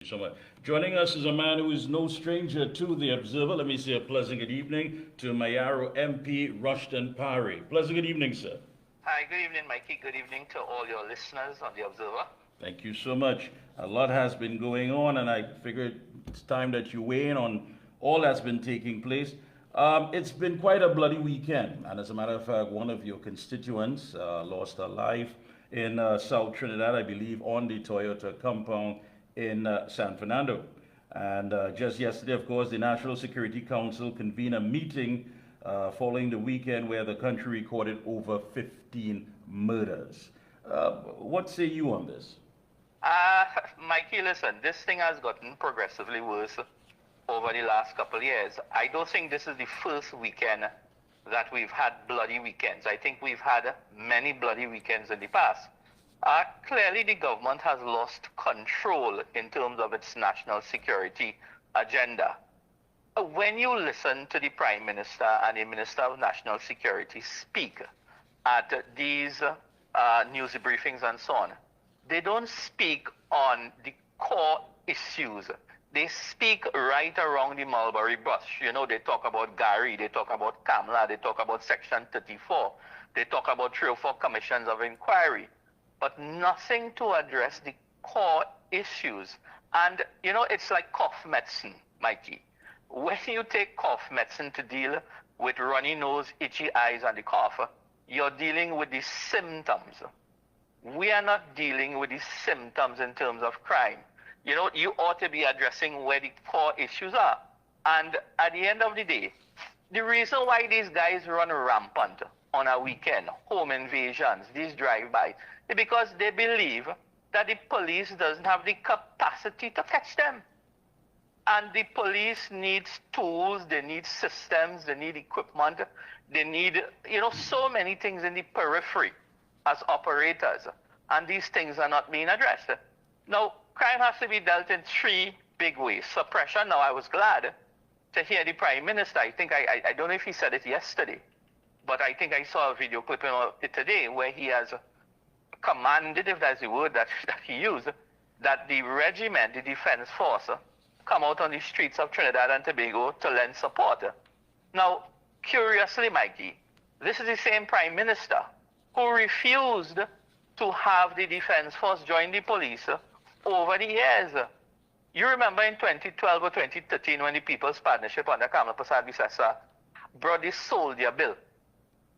so much. Joining us is a man who is no stranger to the Observer. Let me say a pleasant good evening to Mayaro MP Rushton Paray. Pleasant good evening, sir. Hi, good evening, Mikey. Good evening to all your listeners on the Observer. Thank you so much. A lot has been going on, and I figured it's time that you weigh in on all that's been taking place. It's been quite a bloody weekend, and as a matter of fact, one of your constituents lost her life in South Trinidad, I believe, on the Toyota compound in San Fernando. And just yesterday, of course, the National Security Council convened a meeting following the weekend where the country recorded over 15 murders. What say you on this? Mikey, listen, this thing has gotten progressively worse over the last couple of years. I don't think this is the first weekend that we've had bloody weekends. I think we've had many bloody weekends in the past. Clearly, the government has lost control in terms of its national security agenda. When you listen to the Prime Minister and the Minister of National Security speak at these news briefings and so on, they don't speak on the core issues. They speak right around the mulberry bush. You know, they talk about Gary, they talk about Kamla, they talk about Section 34, they talk about 3 or 4 commissions of inquiry, but nothing to address the core issues. And, you know, it's like cough medicine, Mikey. When you take cough medicine to deal with runny nose, itchy eyes, and the cough, you're dealing with the symptoms. We are not dealing with the symptoms in terms of crime. You know, you ought to be addressing where the core issues are. And at the end of the day, the reason why these guys run rampant on a weekend, home invasions, these drive-by, is because they believe that the police doesn't have the capacity to catch them. And the police needs tools, they need systems, they need equipment, they need, you know, so many things in the periphery as operators. And these things are not being addressed. Now, crime has to be dealt in 3 big ways. Suppression. Now, I was glad to hear the Prime Minister. I think, I don't know if he said it yesterday, but I think I saw a video clipping of it today where he has commanded, if that's the word that he used, that the regiment, the defense force, come out on the streets of Trinidad and Tobago to lend support. Now, curiously, Mikey, this is the same Prime Minister who refused to have the defense force join the police over the years. You remember in 2012 or 2013 when the People's Partnership under Kamla Persad-Bissessar brought this soldier bill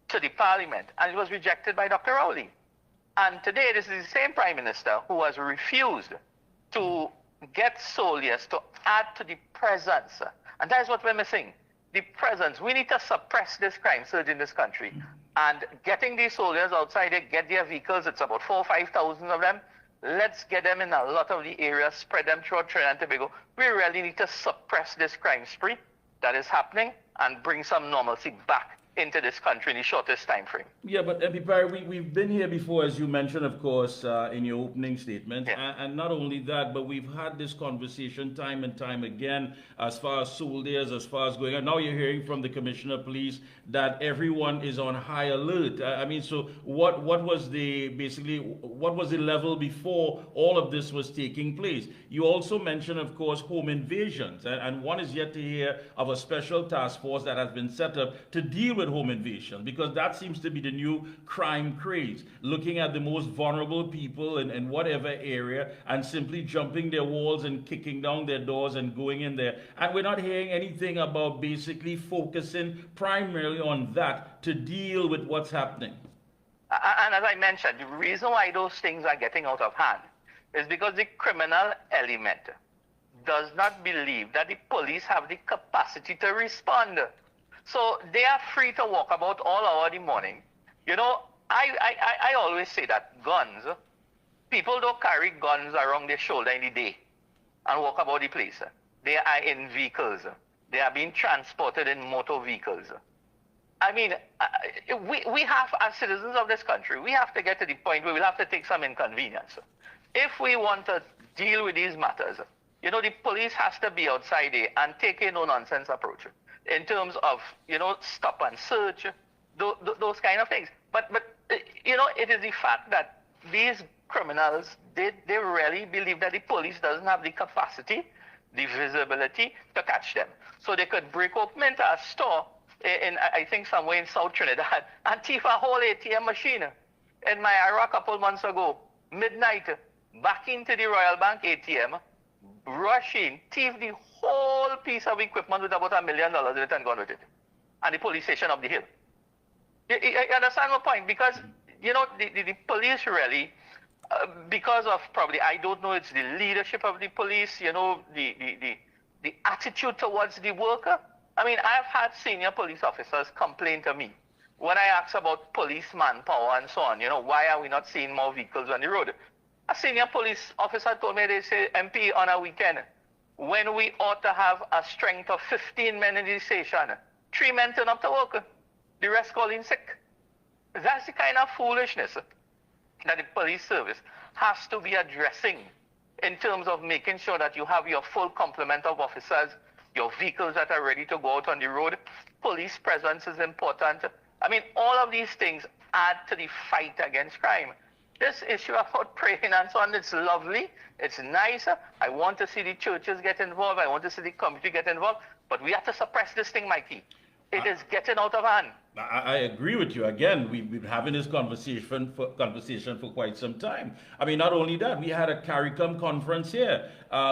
to the Parliament, and it was rejected by Dr. Rowley. And today, this is the same Prime Minister who has refused to get soldiers to add to the presence. And that is what we're missing, the presence. We need to suppress this crime surge in this country. And getting these soldiers outside, they get their vehicles, it's about 4,000 or 5,000 of them. Let's get them in a lot of the areas, spread them throughout Trinidad and Tobago. We really need to suppress this crime spree that is happening and bring some normalcy back into this country in the shortest time frame. Yeah, but MP Paray, we've been here before, as you mentioned, of course, in your opening statement. Yeah. And not only that, but we've had this conversation time and time again as far as soldiers, as far as going on. Now you're hearing from the Commissioner of Police that everyone is on high alert. I mean, so what was the level before all of this was taking place? You also mentioned, of course, home invasions, and one is yet to hear of a special task force that has been set up to deal with home invasion, because that seems to be the new crime craze, looking at the most vulnerable people in whatever area and simply jumping their walls and kicking down their doors and going in there. And we're not hearing anything about basically focusing primarily on that to deal with what's happening. And as I mentioned, the reason why those things are getting out of hand is because the criminal element does not believe that the police have the capacity to respond. So they are free to walk about all hour of the morning. You know, I always say that guns, people don't carry guns around their shoulder in the day and walk about the place. They are in vehicles. They are being transported in motor vehicles. I mean, we have, as citizens of this country, we have to get to the point where we'll have to take some inconvenience. If we want to deal with these matters, you know, the police has to be outside there and take a no-nonsense approach in terms of, you know, stop and search, those kind of things. But you know, it is the fact that these criminals, they really believe that the police doesn't have the capacity, the visibility to catch them. So they could break open into a store in I think somewhere in South Trinidad and thief a whole ATM machine. In my area a couple months ago, midnight, back into the Royal Bank ATM, rush in, thief the whole piece of equipment with about $1 million in it and gone with it. And the police station up the hill. You understand my point? Because, you know, the police really, because of probably, I don't know, it's the leadership of the police, you know, the attitude towards the worker. I mean, I've had senior police officers complain to me when I ask about police manpower and so on, you know, why are we not seeing more vehicles on the road? A senior police officer told me, they say, MP, on a weekend, when we ought to have a strength of 15 men in the station, 3 men turn up to work, the rest call in sick. That's the kind of foolishness that the police service has to be addressing in terms of making sure that you have your full complement of officers, your vehicles that are ready to go out on the road. Police presence is important. I mean, all of these things add to the fight against crime. This issue about praying and so on, it's lovely, it's nice. I want to see the churches get involved, I want to see the community get involved, but we have to suppress this thing, Mikey. It is getting out of hand. I agree with you. Again, we've been having this conversation for quite some time. I mean, not only that, we had a CARICOM conference here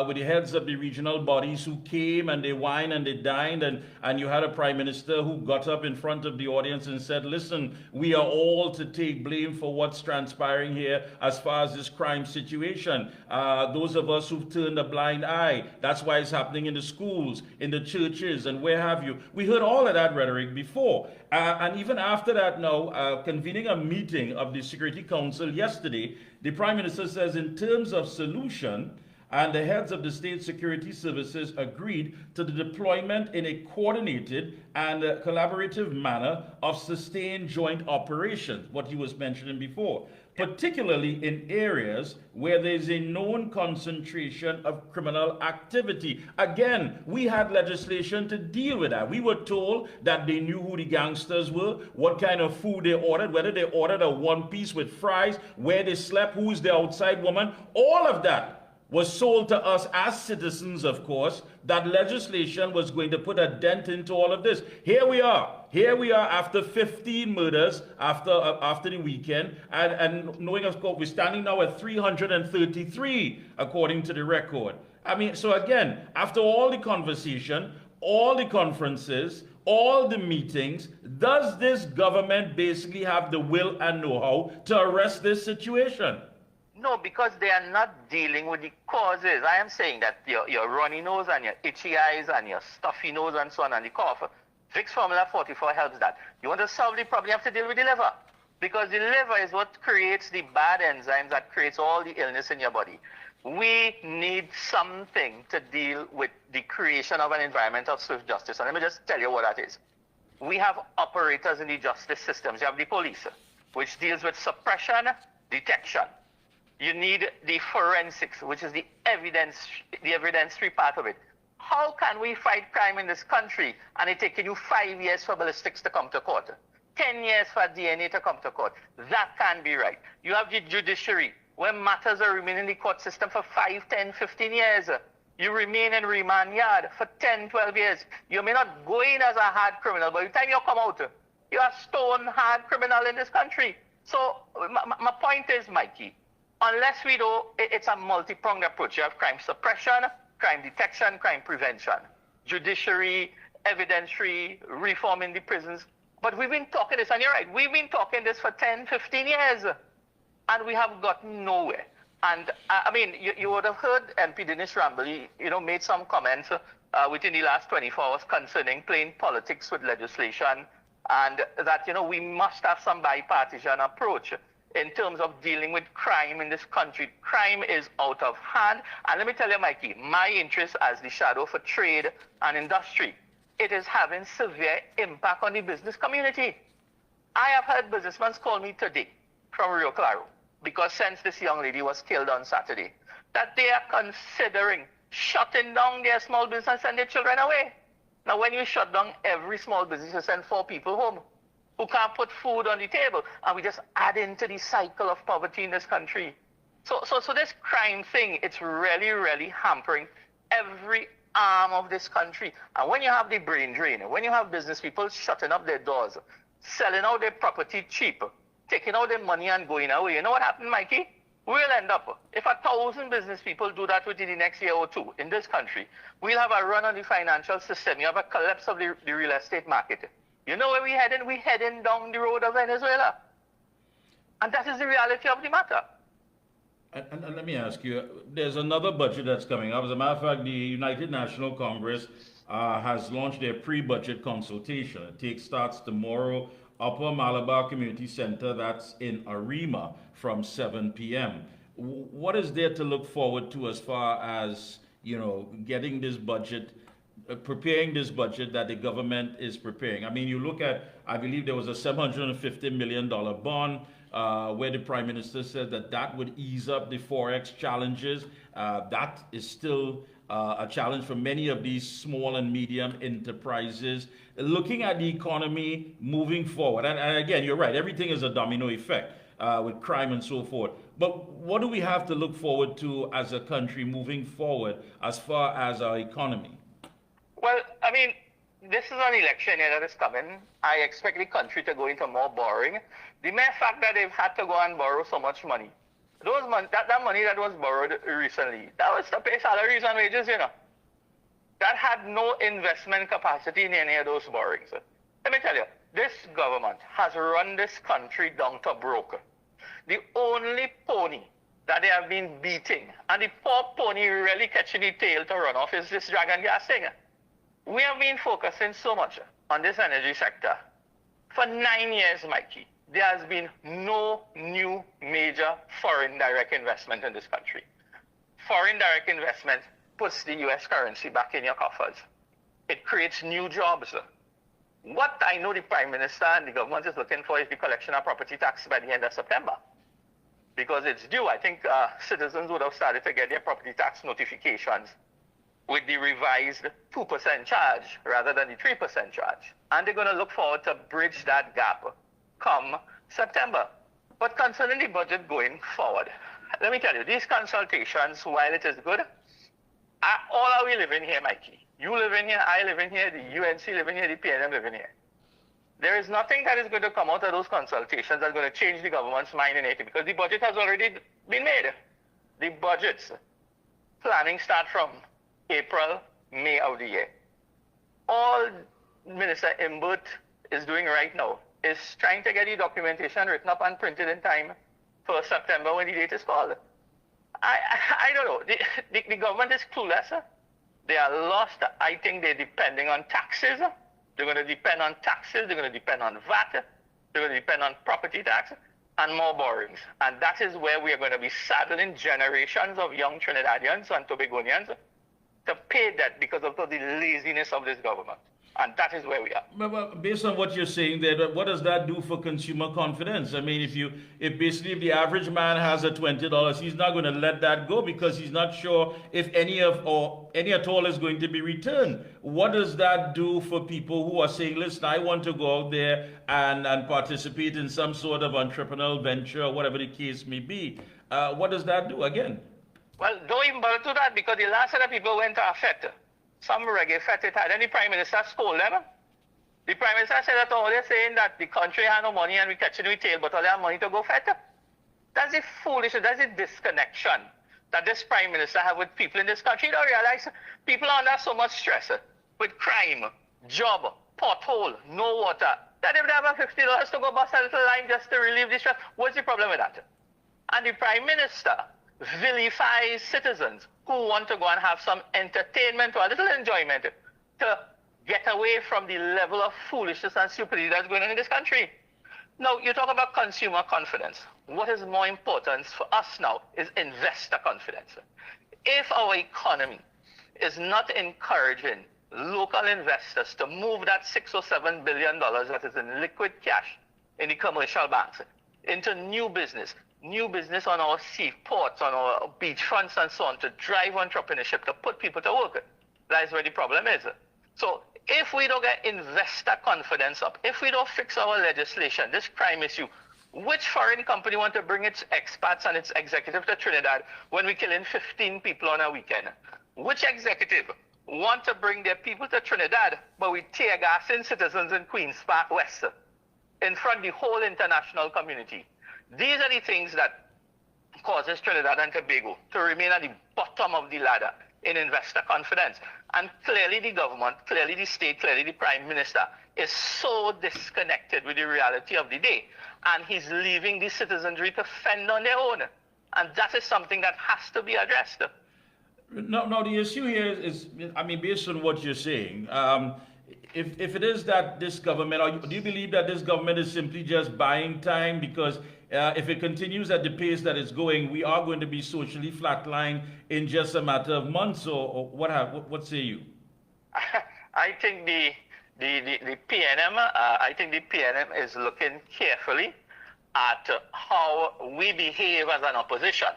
with the heads of the regional bodies who came and they wined and they dined, and you had a prime minister who got up in front of the audience and said, listen, we are all to take blame for what's transpiring here as far as this crime situation. Those of us who've turned a blind eye, that's why it's happening in the schools, in the churches, and where have you. We heard all of that rhetoric before. And even after that now, convening a meeting of the Security Council yesterday, the Prime Minister says in terms of solution, and the heads of the state security services agreed to the deployment in a coordinated and collaborative manner of sustained joint operations, what he was mentioning before, particularly in areas where there's a known concentration of criminal activity. Again, we had legislation to deal with that. We were told that they knew who the gangsters were, what kind of food they ordered, whether they ordered a one piece with fries, where they slept, who's the outside woman. All of that was sold to us as citizens, of course, that legislation was going to put a dent into all of this. Here we are after 15 murders after the weekend, and knowing, of course, we're standing now at 333, according to the record. I mean, so again, after all the conversation, all the conferences, all the meetings, does this government basically have the will and know-how to arrest this situation? No, because they are not dealing with the causes. I am saying that your runny nose and your itchy eyes and your stuffy nose and so on and the cough, Vicks Formula 44 helps that. You want to solve the problem, you have to deal with the liver. Because the liver is what creates the bad enzymes that creates all the illness in your body. We need something to deal with the creation of an environment of swift justice. And let me just tell you what that is. We have operators in the justice systems. You have the police, which deals with suppression, detection. You need the forensics, which is the evidence-free part of it. How can we fight crime in this country and it's taking you 5 years for ballistics to come to court, 10 years for DNA to come to court? That can't be right. You have the judiciary, where matters are remaining in the court system for 5, 10, 15 years. You remain in remand yard for 10, 12 years. You may not go in as a hard criminal, but by the time you come out, you're a stone hard criminal in this country. So my point is, Mikey, unless we do, it's a multi-pronged approach. You have crime suppression, crime detection, crime prevention, judiciary, evidentiary, reform in the prisons. But we've been talking this, and you're right, we've been talking this for 10, 15 years, and we have gotten nowhere. And I mean, you would have heard MP Dinesh Ramble, made some comments within the last 24 hours concerning playing politics with legislation, and that, we must have some bipartisan approach in terms of dealing with crime in this country. Crime is out of hand. And let me tell you, Mikey, my interest as the shadow for trade and industry, it is having severe impact on the business community. I have heard businessmen call me today from Rio Claro, because since this young lady was killed on Saturday, that they are considering shutting down their small business and their children away. Now, when you shut down every small business, you send 4 people home who can't put food on the table. And we just add into the cycle of poverty in this country. So this crime thing, it's really, really hampering every arm of this country. And when you have the brain drain, when you have business people shutting up their doors, selling out their property cheap, taking out their money and going away, you know what happened, Mikey? We'll end up, if 1,000 business people do that within the next year or two in this country, we'll have a run on the financial system. You have a collapse of the real estate market. You know where we're heading? We're heading down the road of Venezuela. And that is the reality of the matter. And let me ask you, there's another budget that's coming up. As a matter of fact, the United National Congress has launched their pre-budget consultation. Starts tomorrow, Upper Malabar Community Center, that's in Arima, from 7 p.m. What is there to look forward to as far as, getting this budget, preparing this budget that the government is preparing? I mean, you look at, I believe there was a $750 million bond, where the Prime Minister said that would ease up the Forex challenges. That is still a challenge for many of these small and medium enterprises. Looking at the economy moving forward, and again, you're right, everything is a domino effect with crime and so forth. But what do we have to look forward to as a country moving forward as far as our economy? Well, I mean, this is an election year that is coming. I expect the country to go into more borrowing. The mere fact that they've had to go and borrow so much money, that money that was borrowed recently, that was to pay salaries and wages, That had no investment capacity in any of those borrowings. Let me tell you, this government has run this country down to broke. The only pony that they have been beating, and the poor pony really catching the tail to run off, is this dragon gas thing. We have been focusing so much on this energy sector. For 9 years, Mikey, there has been no new major foreign direct investment in this country. Foreign direct investment puts the US currency back in your coffers. It creates new jobs. What I know the Prime Minister and the government is looking for is the collection of property tax by the end of September. Because it's due. I think citizens would have started to get their property tax notifications with the revised 2% charge rather than the 3% charge. And they're going to look forward to bridge that gap come September. But concerning the budget going forward, let me tell you, these consultations, while it is good, all are we living here, Mikey? You live in here, I live in here, the UNC live in here, the PNM live in here. There is nothing that is going to come out of those consultations that's going to change the government's mind in Haiti, because the budget has already been made. The budget's planning start from April, May of the year. All Minister Imbert is doing right now is trying to get the documentation written up and printed in time for September when the date is called. I don't know. The government is clueless. They are lost. I think they're depending on taxes. They're going to depend on taxes. They're going to depend on VAT. They're going to depend on property tax and more borrowings. And that is where we are going to be saddling generations of young Trinidadians and Tobagonians to pay debt because of the laziness of this government. And that is where we are. But based on what you're saying there, what does that do for consumer confidence? I mean, if the average man has a $20, he's not going to let that go because he's not sure if any at all is going to be returned. What does that do for people who are saying, listen, I want to go out there and participate in some sort of entrepreneurial venture or whatever the case may be? What does that do again? Well, don't even bother to that, because the last set of people went to a fete. Some reggae fete it had. Then the Prime Minister scolded them. The Prime Minister said that all they're saying that the country had no money and we catching with tail, but all they have money to go fete. That's the foolishness, that's the disconnection that this Prime Minister have with people in this country. You don't realize people are under so much stress with crime, job, pothole, no water, that if they have $50 to go bust a little line just to relieve the stress, what's the problem with that? And the Prime Minister vilifies citizens who want to go and have some entertainment or a little enjoyment to get away from the level of foolishness and stupidity that's going on in this country. Now, you talk about consumer confidence. What is more important for us now is investor confidence. If our economy is not encouraging local investors to move that $6 or $7 billion that is in liquid cash in the commercial banks into new business on our seaports, on our beachfronts and so on, to drive entrepreneurship, to put people to work. That is where the problem is. So if we don't get investor confidence up, if we don't fix our legislation, this crime issue Which foreign company want to bring its expats and its executive to Trinidad when we're killing 15 people on a weekend? Which executive want to bring their people to Trinidad, but we tear gassing citizens in Queen's Park West in front of the whole international community? These are the things that causes Trinidad and Tobago to remain at the bottom of the ladder in investor confidence. And clearly the government, clearly the state, clearly the Prime Minister is so disconnected with the reality of the day. And he's leaving the citizenry to fend on their own. And that is something that has to be addressed. No, the issue here is, I mean, based on what you're saying, if it is that this government, do you believe that this government is simply just buying time? Because if it continues at the pace that it's going, we are going to be socially flatlined in just a matter of months, or what say you? I think the PNM, I think the PNM is looking carefully at how we behave as an opposition.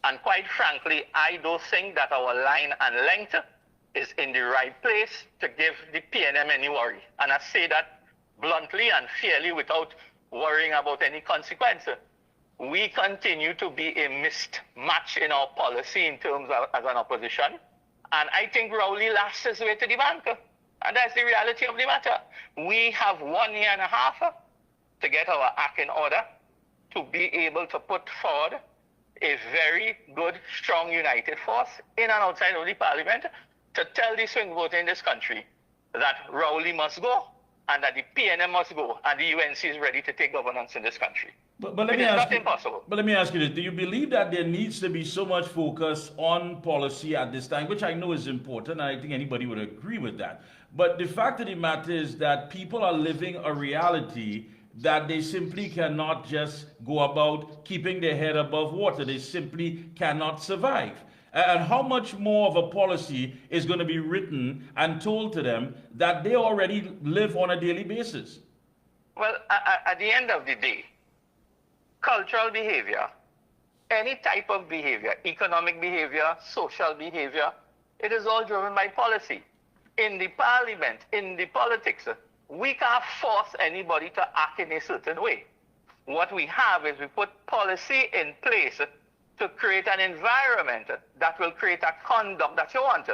And quite frankly, I don't think that our line and length is in the right place to give the PNM any worry. And I say that bluntly and fairly without worrying about any consequence. We continue to be a mismatch in our policy in terms of as an opposition. And I think Rowley lost his way to the bank. And that's the reality of the matter. We have 1 year and a half to get our act in order to be able to put forward a very good, strong, united force in and outside of the parliament to tell the swing voter in this country that Rowley must go and that the PNM must go and the UNC is ready to take governance in this country. But let me ask you, but let me ask you this. Do you believe that there needs to be so much focus on policy at this time, which I know is important, and I think anybody would agree with that. But the fact of the matter is that people are living a reality that they simply cannot just go about keeping their head above water. They simply cannot survive. And how much more of a policy is going to be written and told to them that they already live on a daily basis? Well, at the end of the day, cultural behavior, any type of behavior, economic behavior, social behavior, it is all driven by policy. In the parliament, in the politics, we can't force anybody to act in a certain way. What we have is we put policy in place to create an environment that will create a conduct that you want.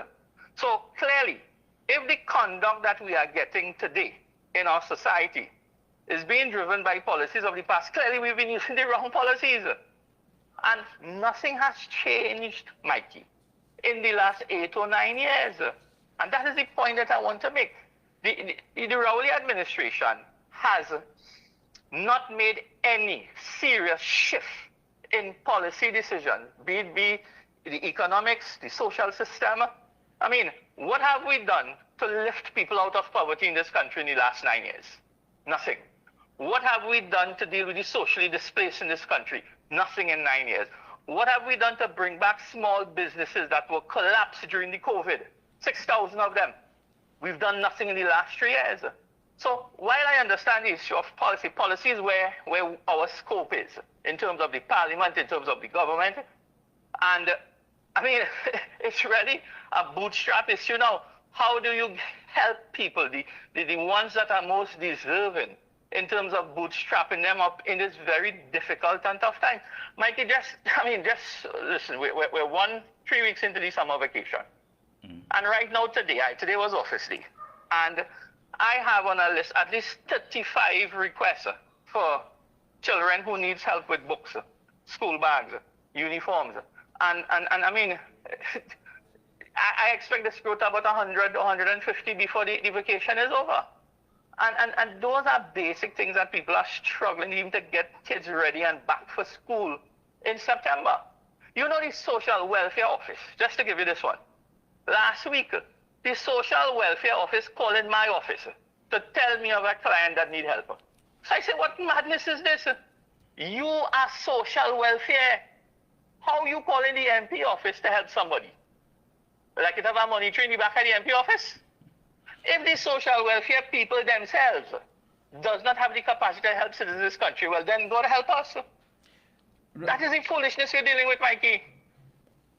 So clearly, if the conduct that we are getting today in our society is being driven by policies of the past, clearly we've been using the wrong policies. And nothing has changed, Mikey, in the last 8 or 9 years. And that is the point that I want to make. The Rowley administration has not made any serious shift in policy decisions, be it the economics, the social system. I mean, what have we done to lift people out of poverty in this country in the last 9 years? Nothing. What have we done to deal with the socially displaced in this country? Nothing in 9 years. What have we done to bring back small businesses that were collapsed during the COVID? 6,000 of them. We've done nothing in the last 3 years. So while I understand the issue of policy is where our scope is in terms of the parliament, in terms of the government. And I mean, it's really a bootstrap issue now. How do you help people, the ones that are most deserving, in terms of bootstrapping them up in this very difficult and tough time? Mikey, just listen, we're 3 weeks into the summer vacation. And right now, today was office day. And I have on a list at least 35 requests for children who needs help with books, school bags, uniforms. And I mean, I expect this to grow to about 100 or 150 before the vacation is over. And those are basic things that people are struggling even to get kids ready and back for school in September. You know the social welfare office, just to give you this one. Last week, the social welfare office called in my office to tell me of a client that need help. So I said, what madness is this? You are social welfare. How are you calling the MP office to help somebody? Like it have a money train in the back of the MP office? If the social welfare people themselves does not have the capacity to help citizens in this country, well then God help us. That is the foolishness you're dealing with, Mikey.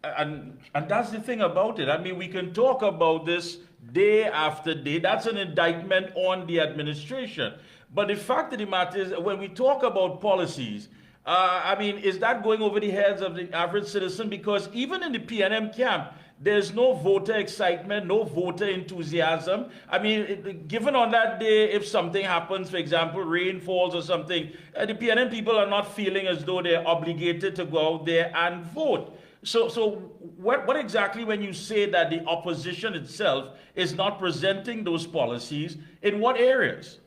And that's the thing about it. I mean, we can talk about this day after day. That's an indictment on the administration. But the fact of the matter is, when we talk about policies, I mean, is that going over the heads of the average citizen? Because even in the PNM camp, there's no voter excitement, no voter enthusiasm. I mean, given on that day, if something happens, for example, rain falls or something, the PNM people are not feeling as though they're obligated to go out there and vote. So what exactly, when you say that the opposition itself is not presenting those policies, in what areas?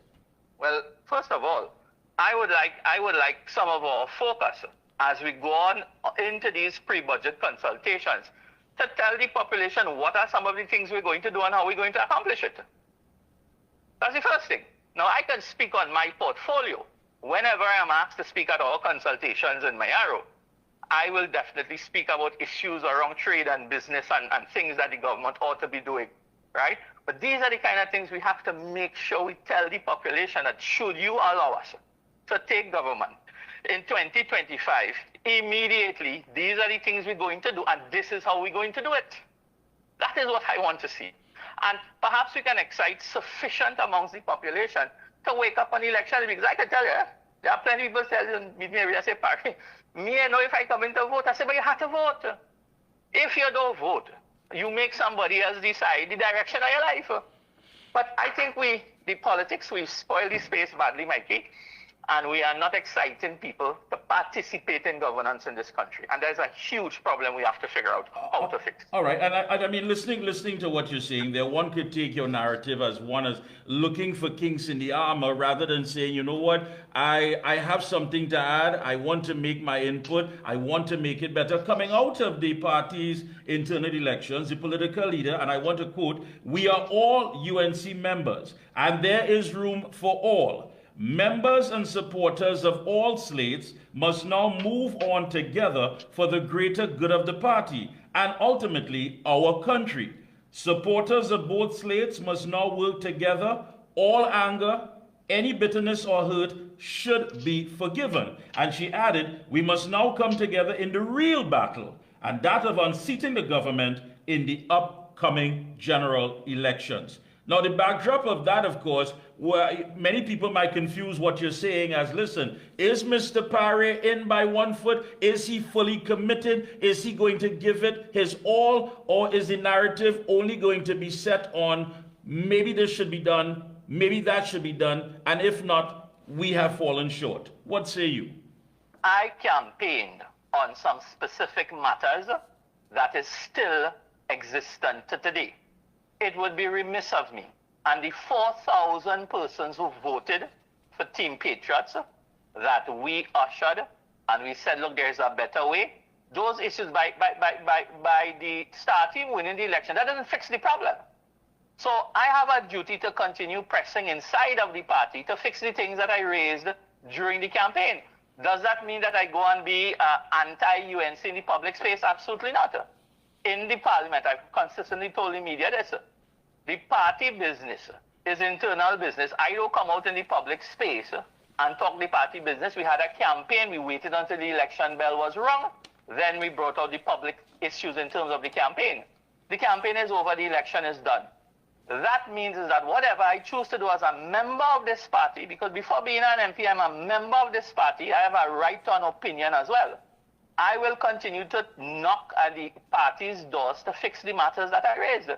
Well, first of all, I would like some of our focus as we go on into these pre-budget consultations to tell the population what are some of the things we're going to do and how we're going to accomplish it. That's the first thing. Now, I can speak on my portfolio. Whenever I am asked to speak at our consultations in Mayaro, I will definitely speak about issues around trade and business and things that the government ought to be doing, right? But these are the kind of things we have to make sure we tell the population that should you allow us to take government in 2025, immediately, these are the things we're going to do, and this is how we're going to do it. That is what I want to see. And perhaps we can excite sufficient amongst the population to wake up on election, because I can tell you, there are plenty of people telling me, I say, Paray, me, I know if I come in to vote. I say, but you have to vote. If you don't vote, you make somebody else decide the direction of your life. But I think the politics, we've spoiled the space badly, Mikey. And we are not exciting people to participate in governance in this country. And there's a huge problem we have to figure out how to fix. All right. And I mean, listening to what you're saying there, one could take your narrative as one as looking for kinks in the armor rather than saying, you know what, I have something to add. I want to make my input. I want to make it better. Coming out of the party's internal elections, the political leader, and I want to quote, we are all UNC members, and there is room for all. Members and supporters of all slates must now move on together for the greater good of the party and ultimately our country. Supporters of both slates must now work together. All anger, any bitterness or hurt should be forgiven. And she added, we must now come together in the real battle, and that of unseating the government in the upcoming general elections. Now, the backdrop of that, of course, where many people might confuse what you're saying as, listen, is Mr. Paray in by 1 foot? Is he fully committed? Is he going to give it his all? Or is the narrative only going to be set on maybe this should be done, maybe that should be done, and if not, we have fallen short? What say you? I campaigned on some specific matters that is still existent today. It would be remiss of me and the 4,000 persons who voted for Team Patriots that we ushered and we said, look, there's a better way. Those issues by the star team winning the election, that doesn't fix the problem. So I have a duty to continue pressing inside of the party to fix the things that I raised during the campaign. Does that mean that I go and be anti-UNC in the public space? Absolutely not. In the parliament, I've consistently told the media this. The party business is internal business. I don't come out in the public space and talk the party business. We had a campaign. We waited until the election bell was rung. Then we brought out the public issues in terms of the campaign. The campaign is over. The election is done. That means is that whatever I choose to do as a member of this party, because before being an MP, I'm a member of this party, I have a right to an opinion as well. I will continue to knock at the party's doors to fix the matters that I raised.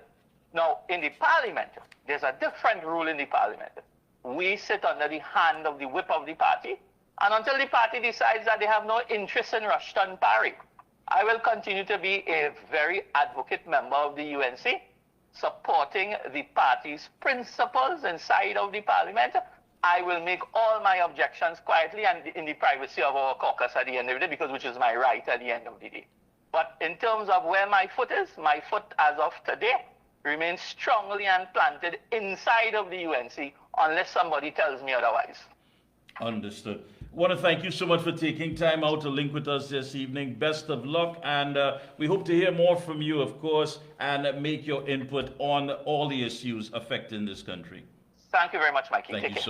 Now, in the parliament, there's a different rule in the parliament. We sit under the hand of the whip of the party, and until the party decides that they have no interest in Rushton Paray, I will continue to be a very advocate member of the UNC, supporting the party's principles inside of the parliament. I will make all my objections quietly and in the privacy of our caucus at the end of the day, because which is my right at the end of the day. But in terms of where my foot is, my foot as of today remains strongly and planted inside of the UNC unless somebody tells me otherwise. Understood. I want to thank you so much for taking time out to link with us this evening. Best of luck, and we hope to hear more from you, of course, and make your input on all the issues affecting this country. Thank you very much, Mikey. Thank you so much.